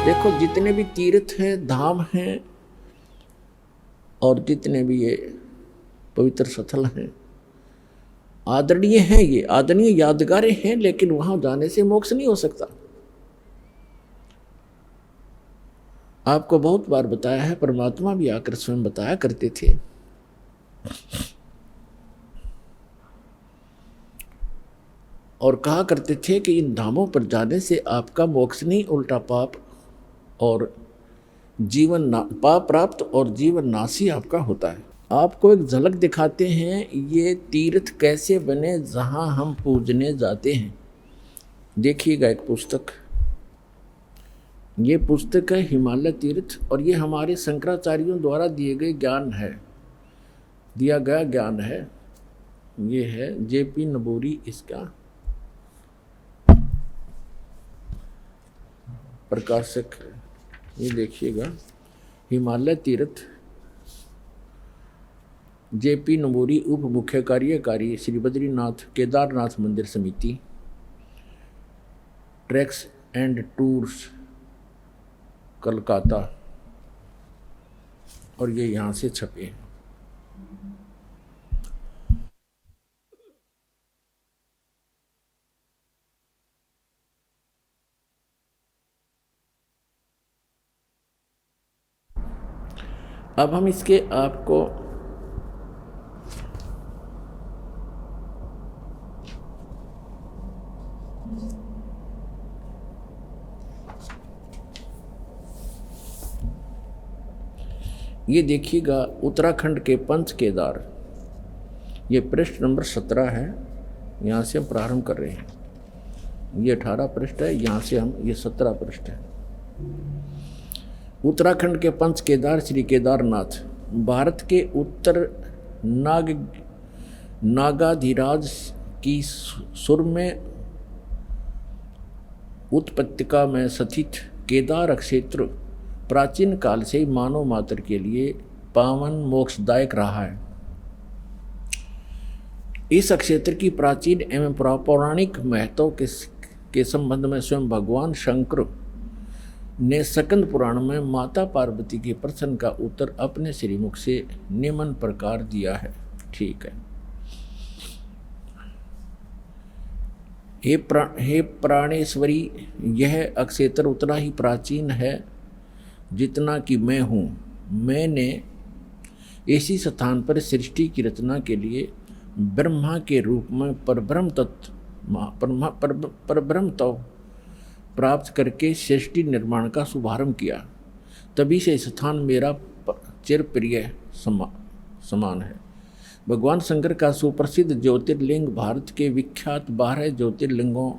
देखो जितने भी तीर्थ हैं, धाम हैं और जितने भी ये पवित्र स्थल हैं, आदरणीय हैं, ये आदरणीय यादगारें हैं, लेकिन वहां जाने से मोक्ष नहीं हो सकता। आपको बहुत बार बताया है, परमात्मा भी आकर स्वयं बताया करते थे। और कहा करते थे कि इन धामों पर जाने से आपका मोक्ष नहीं, उल्टा पाप और पाप प्राप्त और जीवन नाशी आपका होता है। आपको एक झलक दिखाते हैं ये तीर्थ कैसे बने जहां हम पूजने जाते हैं। देखिएगा एक पुस्तक, ये पुस्तक है हिमालय तीर्थ, और ये हमारे शंकराचार्यों द्वारा दिए गए दिया गया ज्ञान है। ये है जेपी नबूरी, इसका प्रकाशक है। ये देखिएगा, हिमालय तीर्थ, जेपी नबूरी, उप मुख्य कार्यकारी, श्री बद्रीनाथ केदारनाथ मंदिर समिति, ट्रैक्स एंड टूर्स, कलकत्ता, और ये यहाँ से छपे हैं। अब हम इसके आपको ये देखिएगा, उत्तराखंड के पंच केदार, ये पृष्ठ नंबर 17 है। यहाँ से हम प्रारंभ कर रहे हैं। ये 18 पृष्ठ है, यहाँ से हम ये 17 पृष्ठ है। उत्तराखंड के पंच केदार श्री केदारनाथ भारत के उत्तर नागाधिराज की सुरम्य उत्पत्तिका में स्थित केदार क्षेत्र प्राचीन काल से ही मानव मात्र के लिए पावन मोक्षदायक रहा है। इस क्षेत्र की प्राचीन एवं पौराणिक महत्व के संबंध में स्वयं भगवान शंकर ने स्कंद पुराण में माता पार्वती के प्रश्न का उत्तर अपने श्रीमुख से निम्न प्रकार दिया है। ठीक है। हे प्राणेश्वरी, यह क्षेत्र उतना ही प्राचीन है जितना कि मैं हूँ। मैंने इसी स्थान पर सृष्टि की रचना के लिए ब्रह्मा के रूप में परब्रह्म तत्व प्राप्त करके सृष्टि निर्माण का शुभारंभ किया। तभी से स्थान मेरा चिरप्रिय समान है। भगवान शंकर का सुप्रसिद्ध ज्योतिर्लिंग भारत के विख्यात 12 ज्योतिर्लिंगों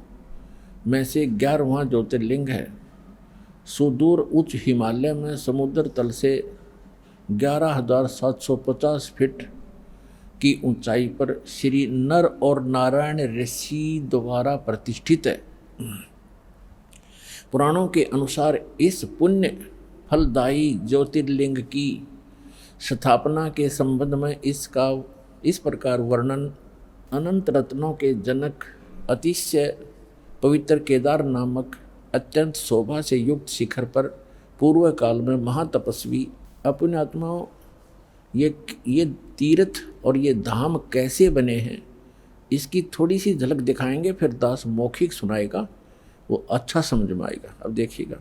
में से 11वां ज्योतिर्लिंग है। सुदूर उच्च हिमालय में समुद्र तल से 11,750 फीट की ऊंचाई पर श्री नर और नारायण ऋषि द्वारा प्रतिष्ठित है। पुराणों के अनुसार इस पुण्य फलदायी ज्योतिर्लिंग की स्थापना के संबंध में इसका इस प्रकार वर्णन अनंत रत्नों के जनक अतिशय पवित्र केदार नामक अत्यंत शोभा से युक्त शिखर पर पूर्व काल में महातपस्वी अपने आत्माओं ये तीर्थ और ये धाम कैसे बने हैं, इसकी थोड़ी सी झलक दिखाएंगे, फिर दास मौखिक सुनाएगा, वो अच्छा समझ में आएगा। अब देखिएगा,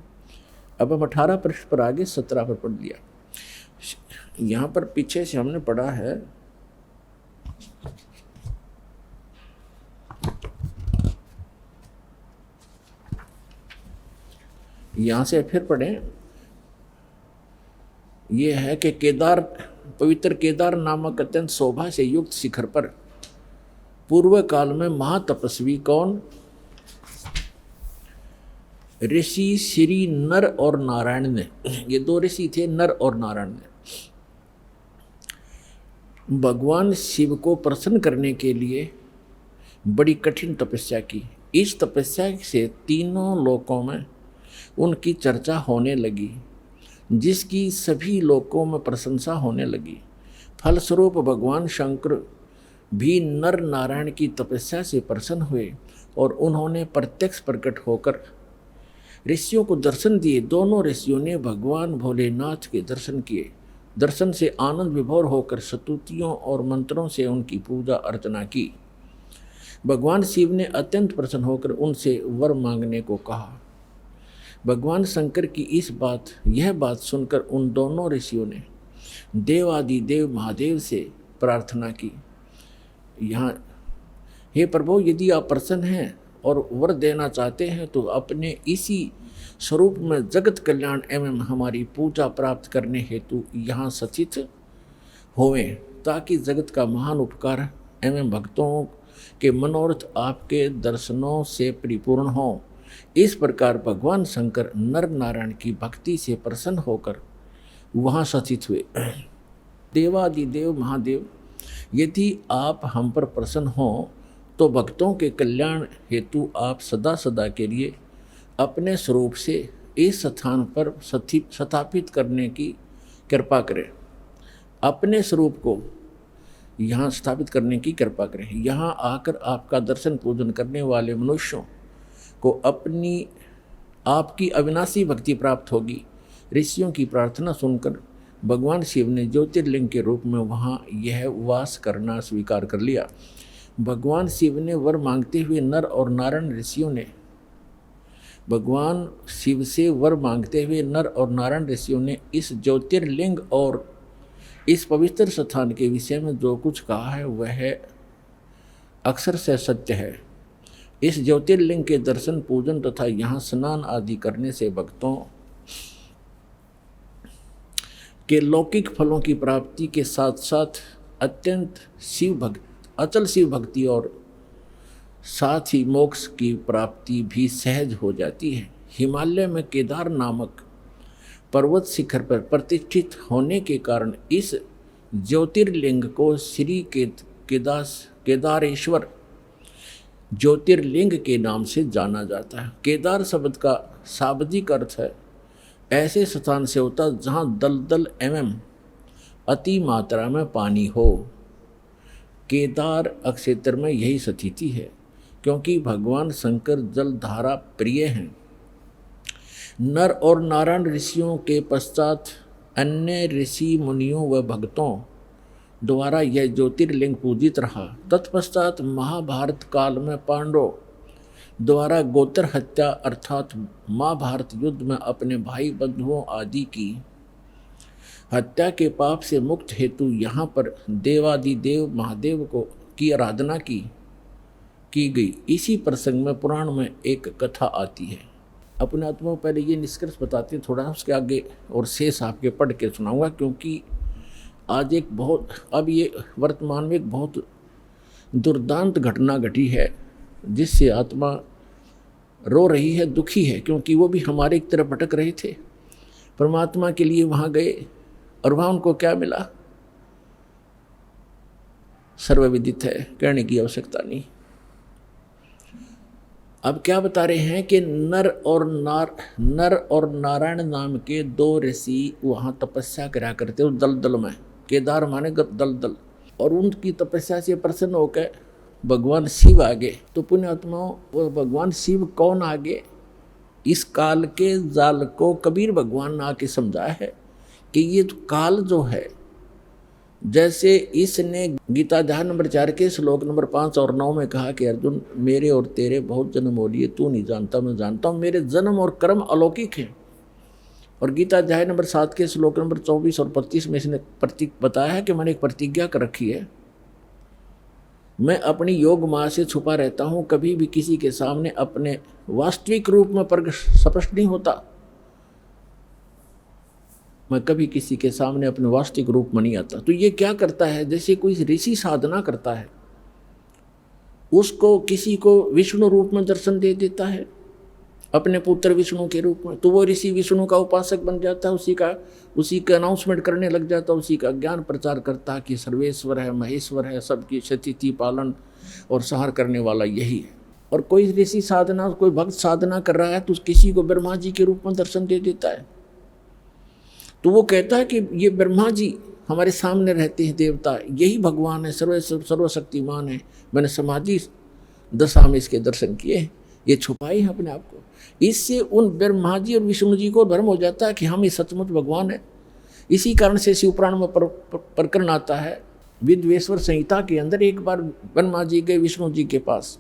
अब हम 18 पृष्ठ पर आगे 17 पर पढ़ लिया। यहाँ पर पीछे से हमने पढ़ा है, यहाँ से फिर पढ़ें। ये है कि पवित्र केदार नामक अत्यंत शोभा से युक्त शिखर पर पूर्व काल में महातपस्वी कौन? ऋषि श्री नर और नारायण ने, ये 2 ऋषि थे, नर और नारायण ने भगवान शिव को प्रसन्न करने के लिए बड़ी कठिन तपस्या की। इस तपस्या से तीनों लोकों में उनकी चर्चा होने लगी, जिसकी सभी लोकों में प्रशंसा होने लगी। फलस्वरूप भगवान शंकर भी नर नारायण की तपस्या से प्रसन्न हुए और उन्होंने प्रत्यक्ष प्रकट होकर ऋषियों को दर्शन दिए। दोनों ऋषियों ने भगवान भोलेनाथ के दर्शन किए। दर्शन से आनंद विभोर होकर स्तुतियों और मंत्रों से उनकी पूजा अर्चना की। भगवान शिव ने अत्यंत प्रसन्न होकर उनसे वर मांगने को कहा। भगवान शंकर की यह बात सुनकर उन दोनों ऋषियों ने देवादिदेव महादेव से प्रार्थना की। यहाँ, हे प्रभु, यदि आप प्रसन्न हैं और वर देना चाहते हैं तो अपने इसी स्वरूप में जगत कल्याण एवं हमारी पूजा प्राप्त करने हेतु यहाँ सचित होवें, ताकि जगत का महान उपकार एवं भक्तों के मनोरथ आपके दर्शनों से परिपूर्ण हो। इस प्रकार भगवान शंकर नर नारायण की भक्ति से प्रसन्न होकर वहाँ सचित हुए। देवादिदेव महादेव, यदि आप हम पर प्रसन्न हों तो भक्तों के कल्याण हेतु आप सदा सदा के लिए अपने स्वरूप से इस स्थान पर स्थापित करने की कृपा करें। अपने स्वरूप को यहाँ स्थापित करने की कृपा करें। यहाँ आकर आपका दर्शन पूजन करने वाले मनुष्यों को आपकी अविनाशी भक्ति प्राप्त होगी। ऋषियों की प्रार्थना सुनकर भगवान शिव ने ज्योतिर्लिंग के रूप में वहाँ यह वास करना स्वीकार कर लिया। भगवान शिव ने वर मांगते हुए नर और नारायण ऋषियों ने भगवान शिव से वर मांगते हुए नर और नारायण ऋषियों ने इस ज्योतिर्लिंग और इस पवित्र स्थान के विषय में जो कुछ कहा है वह अक्षर से सत्य है। इस ज्योतिर्लिंग के दर्शन पूजन तथा यहाँ स्नान आदि करने से भक्तों के लौकिक फलों की प्राप्ति के साथ साथ अचल शिव भक्ति और साथ ही मोक्ष की प्राप्ति भी सहज हो जाती है। हिमालय में केदार नामक पर्वत शिखर पर प्रतिष्ठित होने के कारण इस ज्योतिर्लिंग को श्री केदारेश्वर ज्योतिर्लिंग के नाम से जाना जाता है। केदार शब्द का शाब्दिक अर्थ है ऐसे स्थान से होता जहाँ दलदल एवं अति मात्रा में पानी हो। केदार क्षेत्र में यही स्थिति है, क्योंकि भगवान शंकर जलधारा प्रिय हैं। नर और नारायण ऋषियों के पश्चात अन्य ऋषि मुनियों व भक्तों द्वारा यह ज्योतिर्लिंग पूजित रहा। तत्पश्चात महाभारत काल में पांडवों द्वारा गोत्र हत्या अर्थात महाभारत युद्ध में अपने भाई बंधुओं आदि की हत्या के पाप से मुक्त हेतु यहाँ पर देवादिदेव महादेव की आराधना की गई। इसी प्रसंग में पुराण में एक कथा आती है। अपने आत्मा पहले ये निष्कर्ष बताते हैं, थोड़ा उसके आगे और शेष आपके पढ़ के सुनाऊंगा, क्योंकि आज अब ये वर्तमान में एक बहुत दुर्दांत घटना घटी है जिससे आत्मा रो रही है, दुखी है, क्योंकि वो भी हमारे एक तरफ भटक रहे थे, परमात्मा के लिए वहाँ गए और वहाँ उनको क्या मिला सर्वविदित है, कहने की आवश्यकता नहीं। अब क्या बता रहे हैं कि नर और नारायण नाम के दो ऋषि वहाँ तपस्या करा करते उस दलदल में। केदार माने दलदल, और उनकी तपस्या से प्रसन्न होकर भगवान शिव आगे। तो पुण्यात्माओं, भगवान शिव कौन आगे? इस काल के जाल को कबीर भगवान ने आके समझाया है कि ये काल जो है, जैसे इसने गीता अध्याय नंबर 4 के श्लोक नंबर 5 और 9 में कहा कि अर्जुन, मेरे और तेरे बहुत जन्म हो लिए, तू नहीं जानता मैं जानता हूँ, मेरे जन्म और कर्म अलौकिक हैं। और गीता अध्याय नंबर 7 के श्लोक नंबर 24 और 25 में इसने बताया है कि मैंने एक प्रतिज्ञा कर रखी है, मैं अपनी योग माया से छुपा रहता हूँ, कभी भी किसी के सामने अपने वास्तविक रूप में स्पष्ट नहीं होता। मैं कभी किसी के सामने अपने वास्तविक रूप में नहीं आता। तो ये क्या करता है, जैसे कोई ऋषि साधना करता है, उसको किसी को विष्णु रूप में दर्शन दे देता है अपने पुत्र विष्णु के रूप में, तो वो ऋषि विष्णु का उपासक बन जाता है, उसी का अनाउंसमेंट करने लग जाता है, उसी का ज्ञान प्रचार करता है कि सर्वेश्वर है, महेश्वर है, सबकी स्थिति पालन और संहार करने वाला यही है। और कोई ऋषि साधना, कोई भक्त साधना कर रहा है तो किसी को ब्रह्मा जी के रूप में दर्शन दे देता है, तो वो कहता है कि ये ब्रह्मा जी हमारे सामने रहते हैं, देवता यही भगवान है, सर्वशक्तिमान है, मैंने समाधि दशा में इसके दर्शन किए, ये छुपाए हैं अपने आप को। इससे उन ब्रह्मा जी और विष्णु जी को भ्रम हो जाता है कि हम ही सचमुच भगवान है। इसी कारण से शिवपुराण में प्रकरण आता है, विद्वेश्वर संहिता के अंदर एक बार ब्रह्मा जी गए विष्णु जी के पास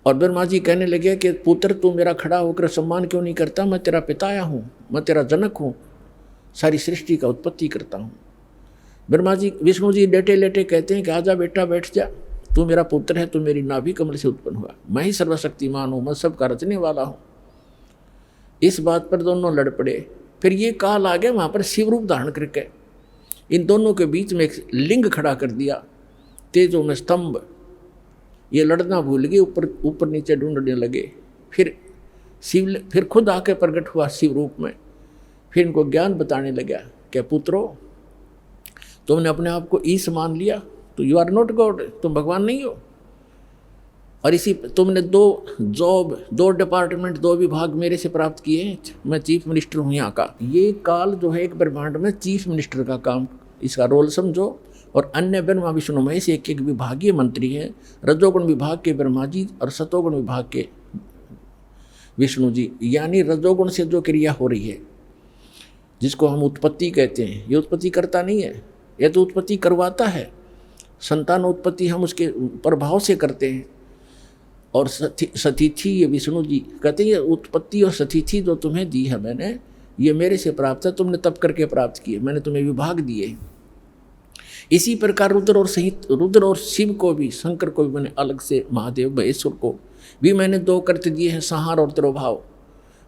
और ब्रह्मा जी कहने लगे कि पुत्र तू मेरा खड़ा होकर सम्मान क्यों नहीं करता, मैं तेरा पिताया हूँ, मैं तेरा जनक हूँ, सारी सृष्टि का उत्पत्ति करता हूँ। ब्रह्मा जी विष्णु जी लेटे लेटे कहते हैं कि आजा बेटा बैठ जा, तू मेरा पुत्र है, तू मेरी नाभि कमल से उत्पन्न हुआ, मैं ही सर्वशक्तिमान हूँ, मैं सबका रचने वाला हूँ। इस बात पर दोनों लड़ पड़े। फिर ये काल आ गया वहाँ पर शिव रूप धारण करके इन दोनों के बीच में एक लिंग खड़ा कर दिया, तेजों में स्तंभ। ये लड़ना भूल गए, ऊपर ऊपर नीचे ढूंढने लगे। फिर खुद आके प्रकट हुआ शिव रूप में। फिर इनको ज्ञान बताने लगा कि पुत्रो तुमने अपने आप को ईश मान लिया, तो यू आर नॉट गॉड, तुम भगवान नहीं हो। और इसी तुमने 2 डिपार्टमेंट 2 विभाग मेरे से प्राप्त किए हैं, मैं चीफ मिनिस्टर हूँ यहाँ का। ये काल जो है एक ब्रह्मांड में चीफ मिनिस्टर का काम, इसका रोल समझो। और अन्य ब्रह्मा विष्णु महेश एक विभागीय मंत्री हैं, रजोगुण विभाग के ब्रह्मा जी और सतोगुण विभाग के विष्णु जी। यानी रजोगुण से जो क्रिया हो रही है जिसको हम उत्पत्ति कहते हैं, ये उत्पत्ति करता नहीं है, यह तो उत्पत्ति करवाता है। संतान उत्पत्ति हम उसके प्रभाव से करते हैं। और सतिथि ये विष्णु जी कहते हैं उत्पत्ति और सतिथि जो तुम्हें दी है मैंने, ये मेरे से प्राप्त है, तुमने तप करके प्राप्त किए, मैंने तुम्हें विभाग दिए। इसी प्रकार रुद्र और शिव को भी, शंकर को भी मैंने अलग से, महादेव महेश्वर को भी मैंने 2 करते दिए हैं, संहार और तिरोभाव।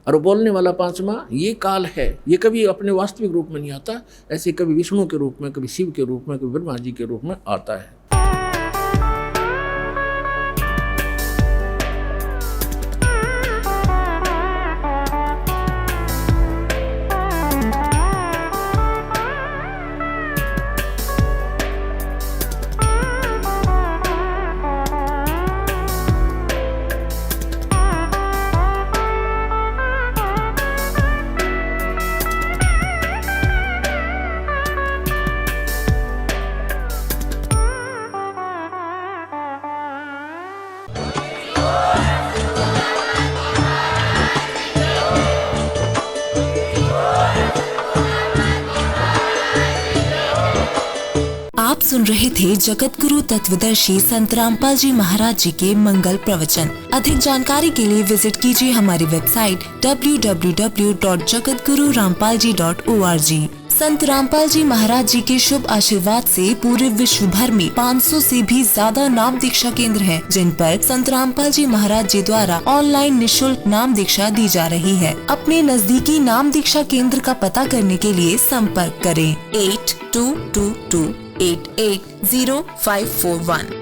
और बोलने वाला 5वां ये काल है, ये कभी अपने वास्तविक रूप में नहीं आता, ऐसे कभी विष्णु के रूप में, कभी शिव के रूप में, कभी ब्रह्मा जी के रूप में आता है। आप सुन रहे थे जगत गुरु तत्वदर्शी संत रामपाल जी महाराज जी के मंगल प्रवचन। अधिक जानकारी के लिए विजिट कीजिए हमारी वेबसाइट www.jagatgururampalji.org। संत रामपाल जी महाराज जी के शुभ आशीर्वाद से पूरे विश्व भर में 500 से भी ज्यादा नाम दीक्षा केंद्र हैं, जिन पर संत रामपाल जी महाराज जी द्वारा ऑनलाइन निशुल्क नाम दीक्षा दी जा रही है। अपने नजदीकी नाम दीक्षा केंद्र का पता करने के लिए संपर्क करें 8222880541।